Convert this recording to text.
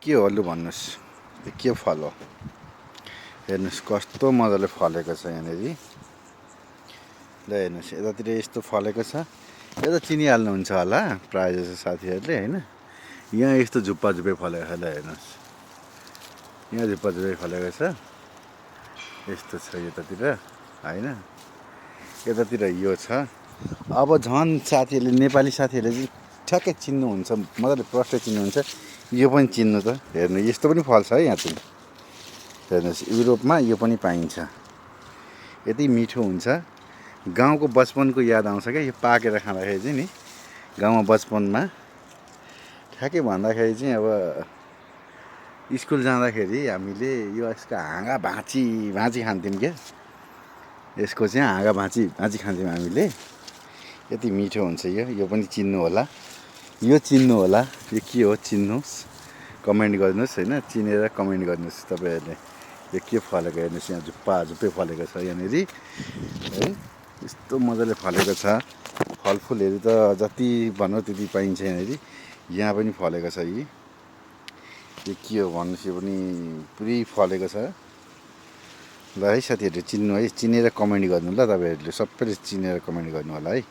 के हो लु भन्नुहोस्, यो के फल हो? हेर्नुहोस् कस्तो मजाले फलेको छ यहाँनिर। ल हेर्नुहोस् यतातिर यस्तो फलेको छ। यो त चिनिहाल्नुहुन्छ होला प्रायः जसो साथीहरूले होइन। यहाँ यस्तो झुप्पा झुप्पै फलेको छ। ल हेर्नुहोस् यहाँ झुप्पा झुप्पै फलेको छ। यस्तो छ यतातिर होइन। यतातिर यो छ। अब झन् साथीहरूले नेपाली साथीहरूले चाहिँ ठ्याक्कै चिन्नुहुन्छ, मजाले प्रष्ट चिन्नुहुन्छ। यो पनि चिन्नु त, हेर्नु यस्तो पनि फल्छ है यहाँ चाहिँ। हेर्नुहोस् युरोपमा यो पनि पाइन्छ। यति मिठो हुन्छ, गाउँको बचपनको याद आउँछ क्या यो पाकेर खाँदाखेरि चाहिँ नि। गाउँमा बचपनमा ठ्याक्कै भन्दाखेरि चाहिँ अब स्कुल जाँदाखेरि हामीले यो यसको हाँगा भाँची खान्थ्यौँ क्या। यसको चाहिँ हाँगा भाँची खान्थ्यौँ हामीले। यति मिठो हुन्छ यो पनि चिन्नु होला। यो चिन्नु होला, यो के हो चिन्नुहोस्, कमेन्ट गर्नुहोस् होइन। चिनेर कमेन्ट गर्नुहोस् तपाईँहरूले। यो के फलेको हेर्नुहोस्, यहाँ झुप्पा झुप्पै फलेको छ यहाँनिर है। यस्तो मजाले फलेको छ। फलफुलहरू त जति भन्यो त्यति पाइन्छ यहाँनिर। यहाँ पनि फलेको छ यो के हो भन्नुहोस्। यो पनि पुरै फलेको छ। ल है साथीहरूले चिन्नु है, चिनेर कमेन्ट गर्नु ल। तपाईँहरूले सबैले चिनेर कमेन्ट गर्नु होला है।